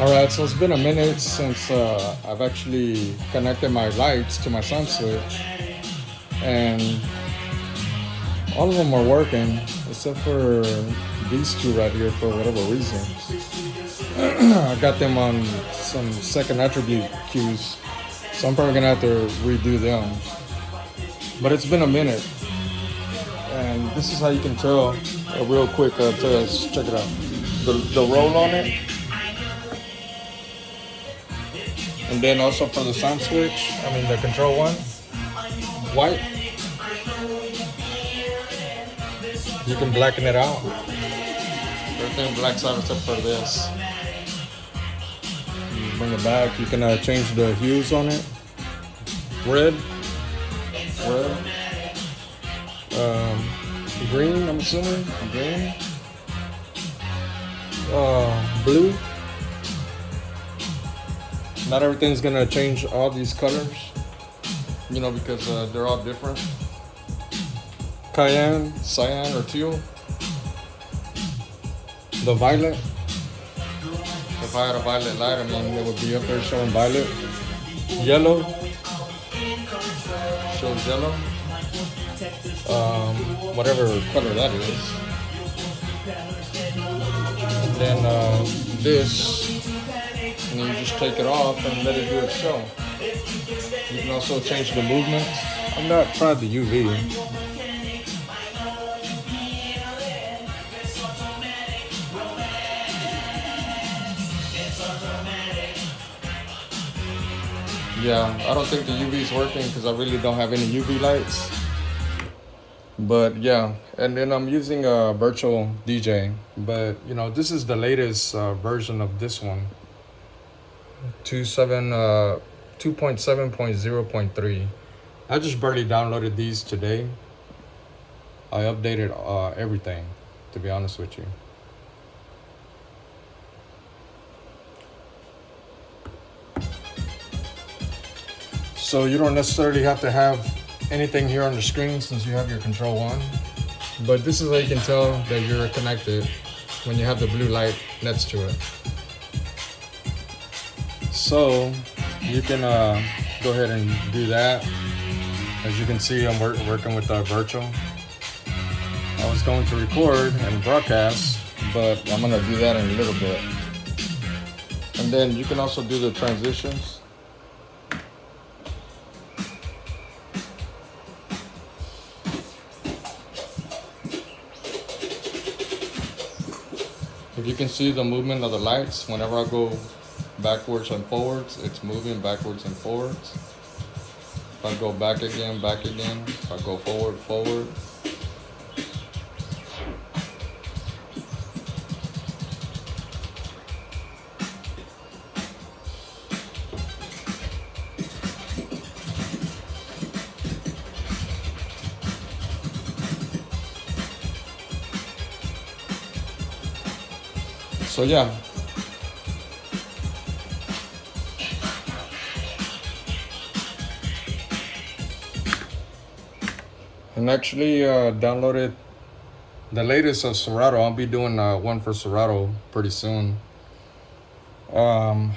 All right, so it's been a minute since I've actually connected my lights to my Soundswitch, and all of them are working except for these two right here for whatever reason. I got them on some second attribute cues, so I'm probably gonna have to redo them. But it's been a minute, and this is how you can tell a real quick test. Check it out. The roll on it, and then also for the sound switch, I mean the control one, white. You can blacken it out. Everything blacks out except for this. You bring it back. You can change the hues on it. Red, red, green. I'm assuming green. Blue. Not everything's gonna change all these colors, because they're all different. Cayenne, cyan, or teal. The violet. If I had a violet light, I mean, it would be up there showing violet. Yellow. Shows yellow. Whatever color that is. And then this, and then you just take it off and let it do its show. You can also change the movements. I've not tried the UV. Yeah, I don't think the UV is working because I really don't have any UV lights. But yeah, and then I'm using a virtual DJ. But this is the latest version of this one. 2.7.0.3. I just barely downloaded these today. I updated everything, to be honest with you. So you don't necessarily have to have anything here on the screen since you have your control on. But this is how you can tell that you're connected when you have the blue light next to it. So you can go ahead and do that. As you can see, I'm working with virtual. I was going to record and broadcast, but I'm gonna do that in a little bit. And then you can also do the transitions. If you can see the movement of the lights, whenever I go backwards and forwards, it's moving backwards and forwards. If I go back again. If I go forward. So yeah. And actually downloaded the latest of Serato. I'll be doing one for Serato pretty soon. I'm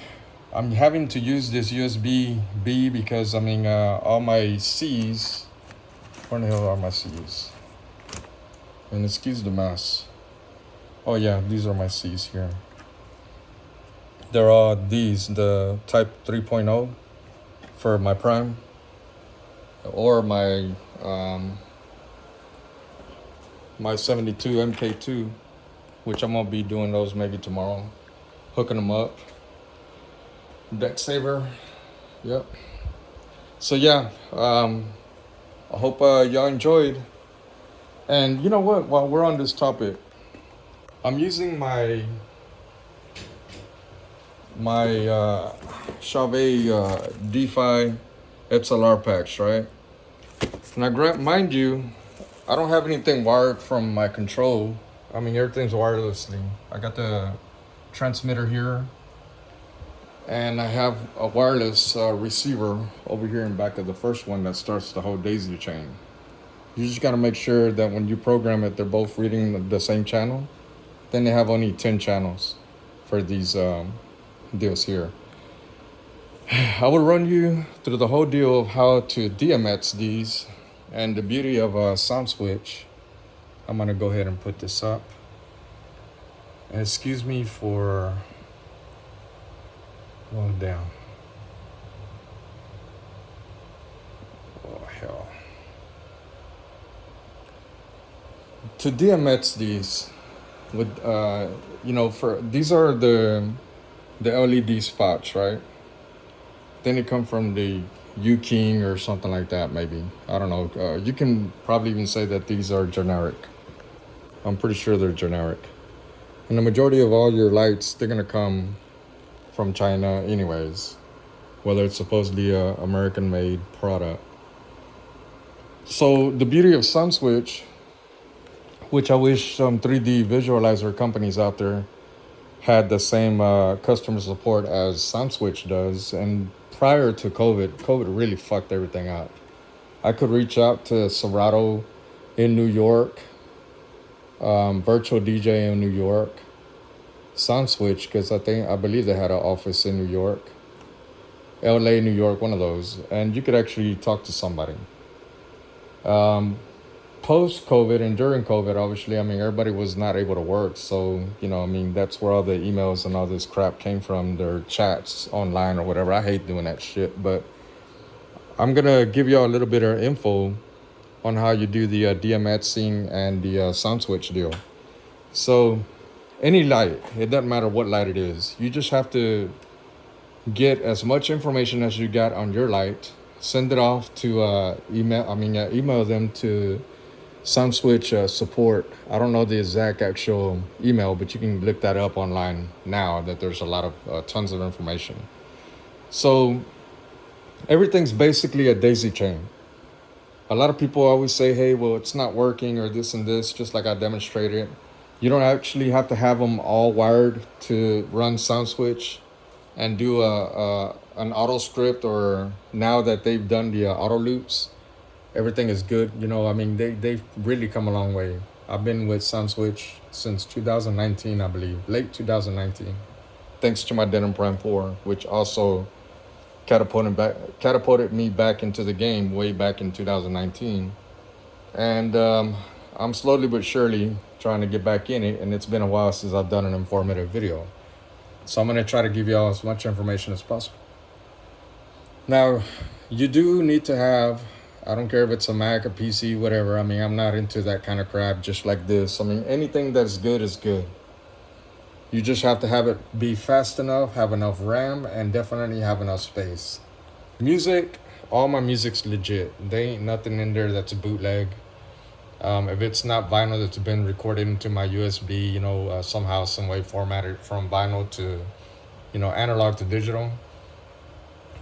having to use this USB-B because all my C's. Where the hell are my C's? And excuse the mess. Oh yeah, these are my C's here. They're all these, the type 3.0 for my Prime, or my my 72 MK2, which I'm gonna be doing those maybe tomorrow, hooking them up. Deck saver, yep. So yeah, I hope y'all enjoyed. And you know what? While we're on this topic, I'm using my Chauvet DeFi XLR packs, right? Now, mind you, I don't have anything wired from my control. Everything's wirelessly. I got the transmitter here, and I have a wireless receiver over here in back of the first one that starts the whole daisy chain. You just gotta make sure that when you program it, they're both reading the same channel. Then they have only 10 channels for these deals here. I will run you through the whole deal of how to DMX these, and the beauty of Soundswitch. I'm gonna go ahead and put this up. And excuse me for, oh damn, oh hell. To DMX these, with for these are the LED spots, right? Then it come from the U King or something like that, maybe. I don't know. You can probably even say that these are generic. I'm pretty sure they're generic. And the majority of all your lights, they're gonna come from China anyways, whether it's supposedly a American-made product. So the beauty of Soundswitch, which I wish some 3D visualizer companies out there had the same customer support as Soundswitch does. And prior to COVID really fucked everything up. I could reach out to Serato in New York, Virtual DJ in New York, Soundswitch, because I believe they had an office in New York, LA, New York, one of those, and you could actually talk to somebody. Post COVID and during COVID, obviously, I mean, everybody was not able to work. So, that's where all the emails and all this crap came from, their chats online or whatever. I hate doing that shit, but I'm going to give y'all a little bit of info on how you do the DMXing and the Soundswitch deal. So, any light, it doesn't matter what light it is. You just have to get as much information as you got on your light, send it off to email them to Soundswitch support. I don't know the exact actual email, but you can look that up online now, that there's a lot of tons of information. So everything's basically a daisy chain. A lot of people always say, hey, well, it's not working or this and this, just like I demonstrated. You don't actually have to have them all wired to run Soundswitch and do an auto script, or now that they've done the auto loops, everything is good. They've really come a long way. I've been with Soundswitch since 2019, I believe, late 2019, thanks to my Denon Prime 4, which also catapulted me back into the game way back in 2019. And I'm slowly but surely trying to get back in it, and it's been a while since I've done an informative video. So I'm going to try to give y'all as much information as possible. Now, you do need to have, I don't care if it's a Mac, a PC, whatever. I'm not into that kind of crap just like this. Anything that's good is good. You just have to have it be fast enough, have enough RAM, and definitely have enough space. Music, all my music's legit. There ain't nothing in there that's a bootleg. If it's not vinyl that's been recorded into my USB, somehow, some way formatted from vinyl to, analog to digital,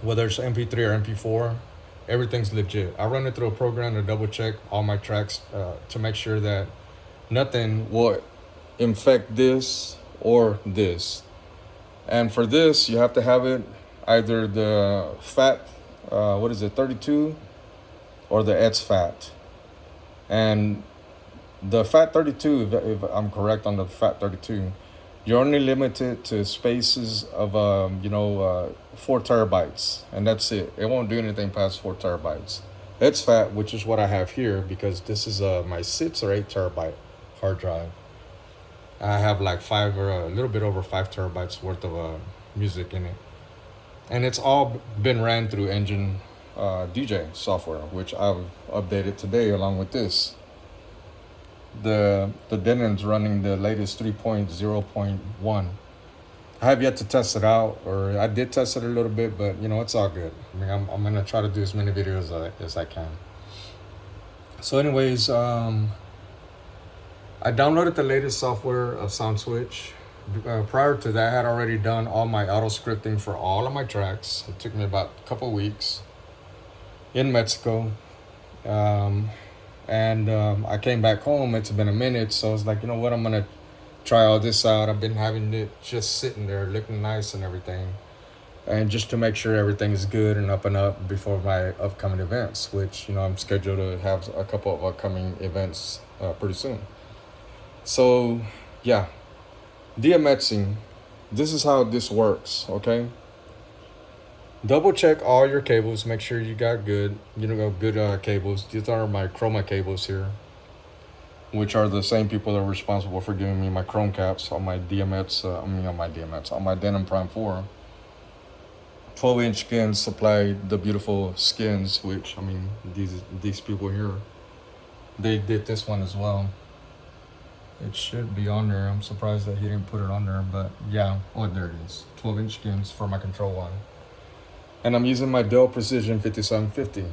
whether it's MP3 or MP4, everything's legit. I run it through a program to double check all my tracks to make sure that nothing will infect this or this. And for this, you have to have it either the FAT, 32, or the ETS-FAT. And the FAT 32, if I'm correct on the FAT 32, you're only limited to spaces of 4 terabytes, and that's it. It won't do anything past 4 terabytes. ETS-FAT, which is what I have here, because this is my 6 or 8 terabyte hard drive. I have like 5 or a little bit over 5 terabytes worth of music in it, and it's all been ran through Engine DJ software, which I've updated today along with this. The Denon's running the latest 3.0.1. I have yet to test it out, or I did test it a little bit, but it's all good. I'm gonna try to do as many videos as I can. So anyways, I downloaded the latest software of Soundswitch. Prior to that, I had already done all my auto scripting for all of my tracks. It took me about a couple of weeks in Mexico. I came back home. It's been a minute, so I was like, you know what, I'm gonna try all this out. I've been having it just sitting there looking nice and everything, and just to make sure everything is good and up before my upcoming events, which I'm scheduled to have a couple of upcoming events pretty soon. So yeah, DMXing this is how this works, okay? Double check all your cables. Make sure you got good, good cables. These are my chroma cables here, which are the same people that are responsible for giving me my chrome caps on my DMX. On my Denim Prime 4. 12-inch skins supply the beautiful skins, which these people here, they did this one as well. It should be on there. I'm surprised that he didn't put it on there, but yeah. Oh, there it is. 12-inch skins for my control one. And I'm using my Dell Precision 5750,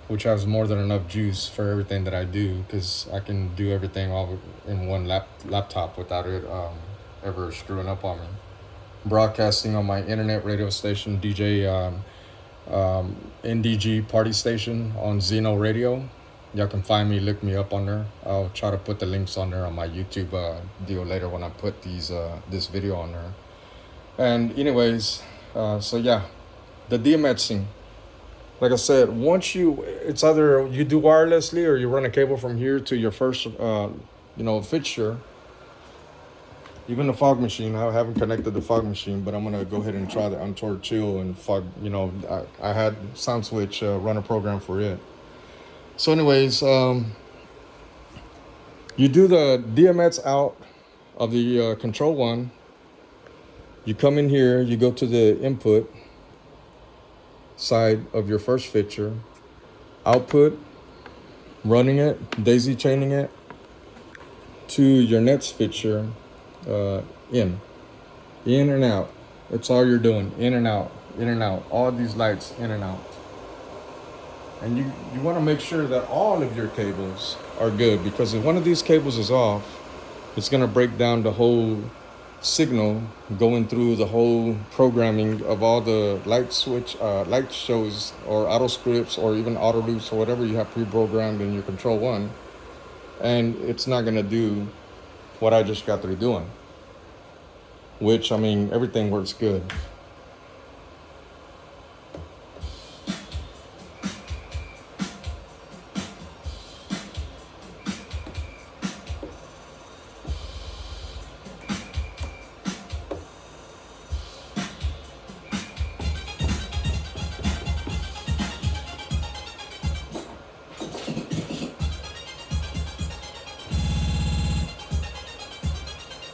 which has more than enough juice for everything that I do, because I can do everything all in one laptop without it ever screwing up on me. Broadcasting on my internet radio station, NDG Party Station on Zeno Radio. Y'all can find me, look me up on there. I'll try to put the links on there on my YouTube deal later when I put this video on there. And anyways, so yeah, the DMXing. Like I said, it's either you do wirelessly or you run a cable from here to your first, fixture. Even the fog machine, I haven't connected the fog machine, but I'm gonna go ahead and try the Untoward Chill and fog. I had Soundswitch run a program for it. So, anyways, you do the DMX out of the control one. You come in here, you go to the input side of your first fixture, output, running it, daisy chaining it to your next fixture, in and out. That's all you're doing, in and out, all these lights in and out. And you want to make sure that all of your cables are good, because if one of these cables is off, it's going to break down the whole signal going through the whole programming of all the light shows or auto scripts or even auto loops or whatever you have pre-programmed in your control one, and it's not going to do what I just got through doing, which everything works good.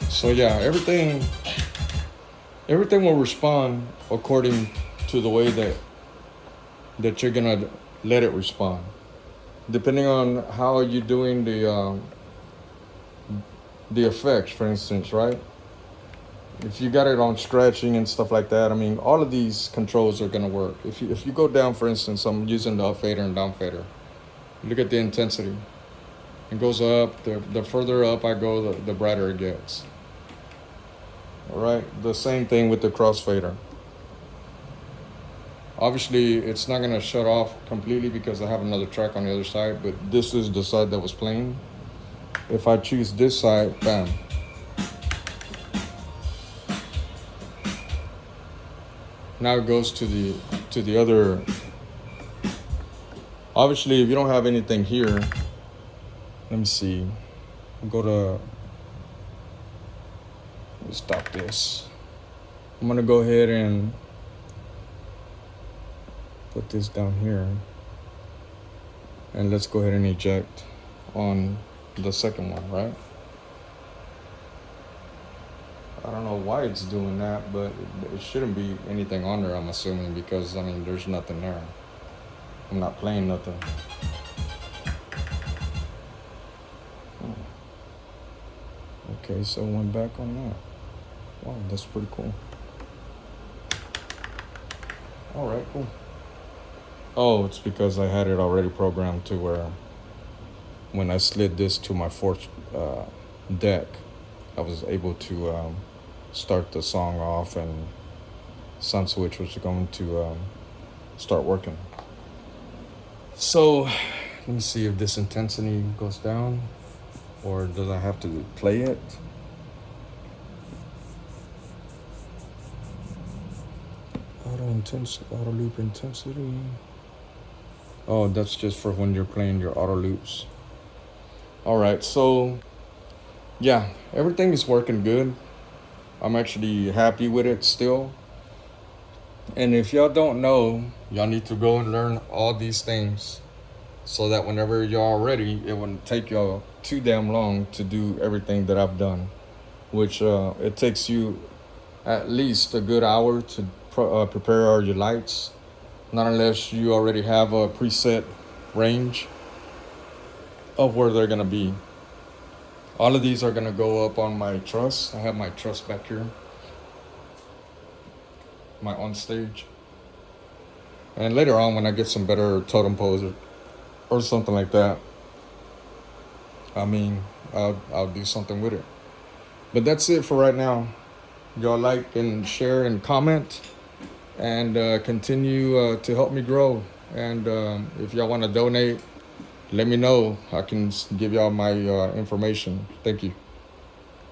So yeah, everything will respond according to the way that you're gonna let it respond, depending on how you're doing the effects, for instance, right? If you got it on scratching and stuff like that, all of these controls are gonna work. If you go down, for instance, I'm using the up fader and down fader. Look at the intensity. It goes up. The further up I go, the brighter it gets. All right, the same thing with the crossfader. Obviously, it's not gonna shut off completely because I have another track on the other side, but this is the side that was playing. If I choose this side, bam. Now it goes to the other. Obviously, if you don't have anything here, let me see. Let me stop this. I'm gonna go ahead and put this down here, and let's go ahead and eject on the second one, right? I don't know why it's doing that, but it shouldn't be anything on there, I'm assuming, because there's nothing there. I'm not playing nothing. Okay, so went back on that. Wow, that's pretty cool. All right, cool. Oh, it's because I had it already programmed to where when I slid this to my fourth deck, I was able to start the song off, and Soundswitch was going to start working. So let me see if this intensity goes down, or does I have to play it? Auto loop intensity. Oh, that's just for when you're playing your auto loops. All right, so yeah, everything is working good. I'm actually happy with it still. And if y'all don't know, y'all need to go and learn all these things so that whenever y'all are ready, it wouldn't take y'all too damn long to do everything that I've done, which it takes you at least a good hour to prepare all your lights, not unless you already have a preset range of where they're gonna be. All of these are gonna go up on my truss. I have my truss back here, my on stage. And later on, when I get some better totem poles or something like that, I mean, I'll do something with it. But that's it for right now. Y'all like and share and comment, and continue to help me grow. And if y'all want to donate, let me know. I can give y'all my information. Thank you.